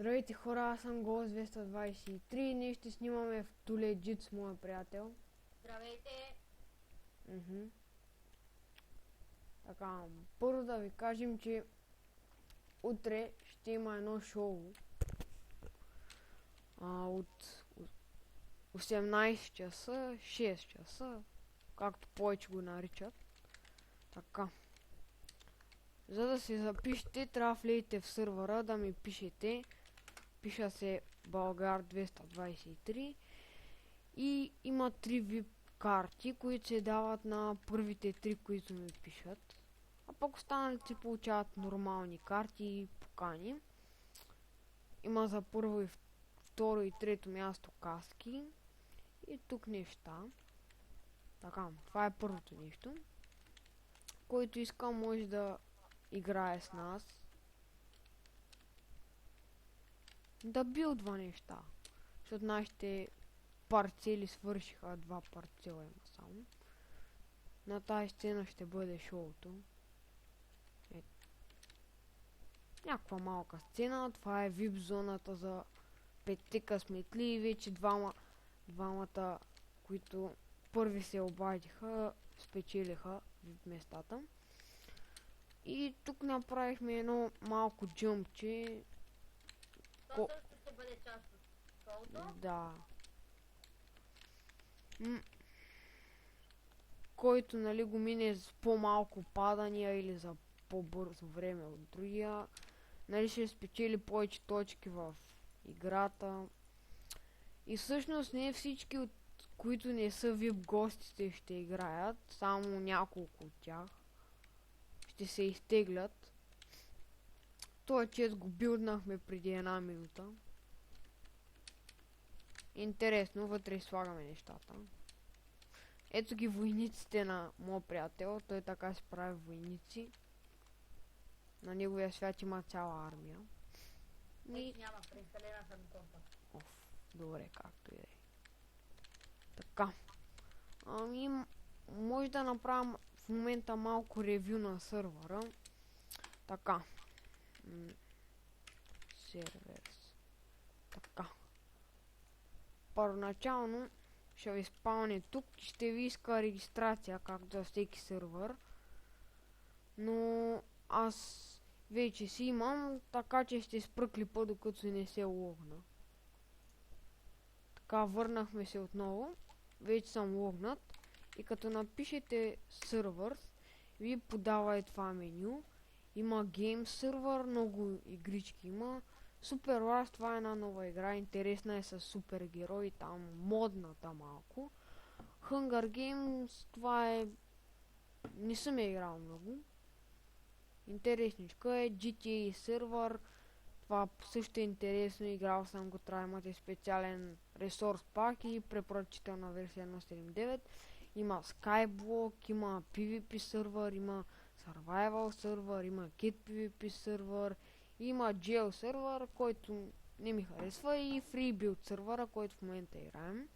Здравейте хора, аз съм Голос 223 и ние ще снимаме в Туледжит с моя приятел. Здравейте! Така, първо да ви кажем, че утре ще има едно шоу от 18 часа, 6 часа, както повече го наричат. Така. За да се запишете, трябва да влезете в сървъра, да ми пишете. Пиша се Българ 223 и има 3 VIP карти, които се дават на първите 3, които ми пишат. А пък останалите се получават нормални карти и покани. Има за първо и второ и трето място каски. И тук неща. Така, това е първото нещо. Който иска може да играе с нас. Да билдва неща. Защото нашите парцели свършиха, 2 парцела има само. На тази сцена ще бъде шоуто. Някаква малка сцена. Това е VIP зоната за 5 късметли и вече двамата, които първи се обадиха, спечелиха VIP местата. И тук направихме едно малко джъмпче. Това също ще бъде част от шоуто. Да. Който нали го мине с по-малко падания или за по-бързо време от другия, нали ще спечели повече точки в играта. И всъщност не всички, от които не са VIP гостите, ще играят, само няколко от тях ще се изтеглят. Този чест го билднахме преди 1 минута. Интересно, вътре слагаме нещата. Ето ги войниците на моят приятел, той така се прави войници. На неговия свят има цяла армия. И... няма, преинсталира съм компа. Добре, както и да е. Така. Може да направим в момента малко ревю на сървъра. Така. Серверс. Така. Първоначално ще ви спауне тук, ще ви иска регистрация, както за всеки сървър. Но аз вече си имам, така че ще спра клипа, докато не се логна. Така, върнахме се отново. Вече съм логнат. И като напишете сървър, ви подава и това меню. Има гейм сървър, много игрички има. Супер Wars, това е една нова игра, интересна е с супер герои, там модната малко. Hunger Games, това е... не съм играл много. Интересничка е, GTA сървър, това също е интересно, играл съм го, трябва да имате специален ресурс пак и препоръчителна версия 1.7.9. Има Skyblock, има PvP сървър, има Survival сървър, има Kit PvP сървър, има Jail сървър, който не ми харесва, и Free Build сървъра, който в момента играем.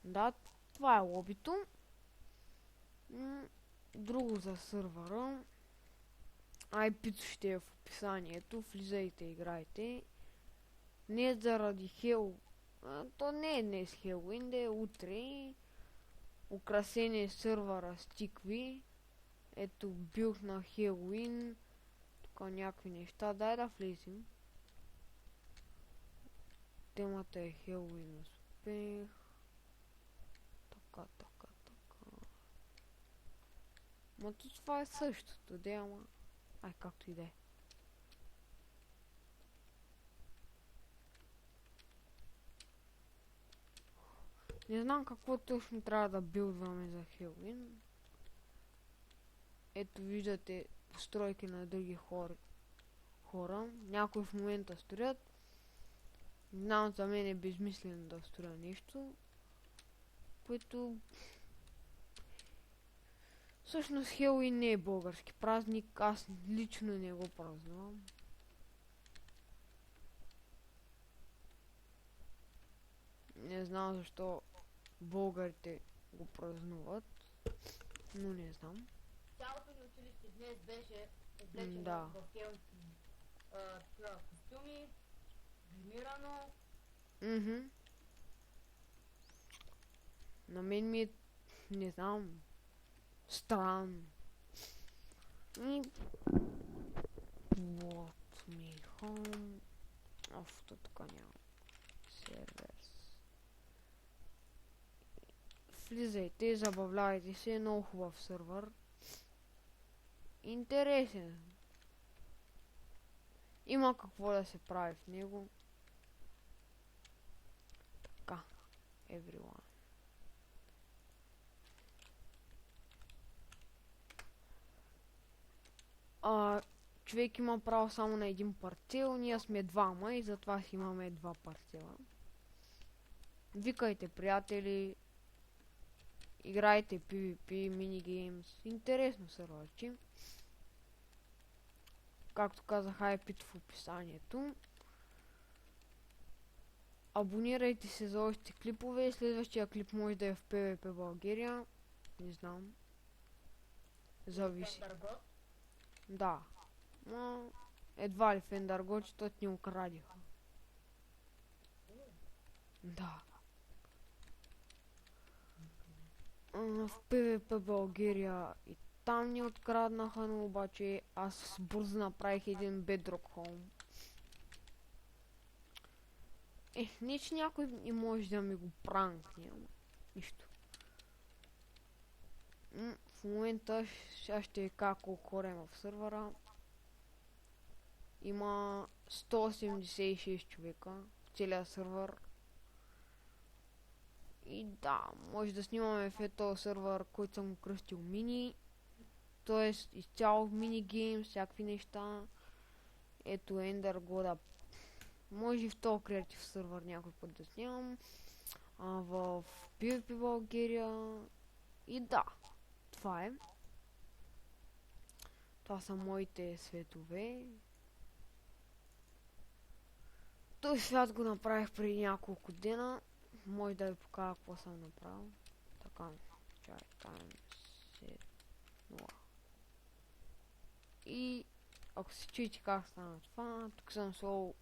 Да, това е лобито. Друго за сървъра. IP-то ще е в описанието, влизайте, играйте. Не заради Хел... то не е днес Хелуин, да е утре. Украсен е сървъра с тикви. Ето билд на Хелуин. Тук някакви неща, дай да влезем. Темата е Хелуин успех. Така. Мато това е същото, де, ама... Ай, както и да е. Не знам какво точно трябва да билдваме за Хелуин. Ето виждате постройки на други хора. Някои в момента строят. Знам, за мен е безмислено да строя нещо, което... Всъщност Хелуин не е български празник, аз лично не го празнувам. Не знам защо българите го празнуват, но не знам. Цялото ни училище днес беше облечено в костюми, анимирано. Мгм. На мен ми е, не знам, странно. И вот ми home. То тук няма. Серверс. Влизайте, забавлявайте се, много хубав сървър. Интересен. Има какво да се прави в него. Така, everyone. Човек има право само на един парцел, ние сме двама и затова си имаме два парцела. Викайте, приятели, играйте PvP, минигеймс, интересно сървърче. Както казах, IP в описанието. Абонирайте се за още клипове, следващия клип може да е в PvP България, не знам. Зависи. Фендъргот. Да. Но едва ли Фендъргот, защото ни украдиха. Да. В PvP България и там ни откраднаха, но обаче аз бързо направих един Bedrock Home. Не че някой не може да ми го пранкне, ама нищо. В момента сега ще ви кажа колко хора има в сървъра. Има 186 човека в целия сървър. И да, може да снимаме в този сървър, който съм кръстил мини. Тоест изцяло мини гейм, всякакви неща. Ето Ender God. Може и в този креатив сървър някой път да снимам. В PvP България. И да, това е. Това са моите светове. Този свят го направих преди няколко дена. Може да ви покажа какво съм направил. Така, чай, time set 0. И ако се чуете как стана това, тук съм сложил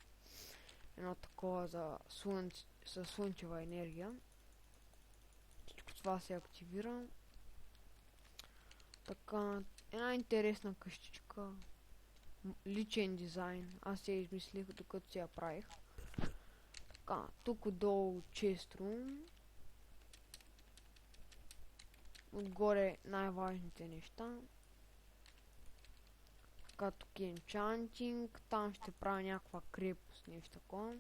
едно такова за слънчева енергия. Всичко това се активира. Така, една интересна къщичка. Личен дизайн. Аз я измислих докато си я правих. Така, тук отдолу честрум. Отгоре най-важните неща. Така, тук е енчантинг. Там ще правя някаква крепост, нещо такова.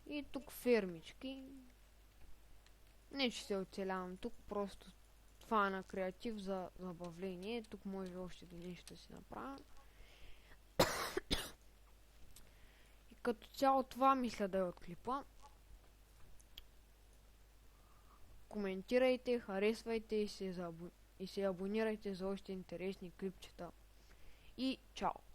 И тук фермички. Не че се оцелявам тук, просто това е на креатив за забавление. Тук може още да нещо да си направя. И като цяло това мисля да е от клипа. Коментирайте, харесвайте и се абонирайте за още интересни клипчета. И чао!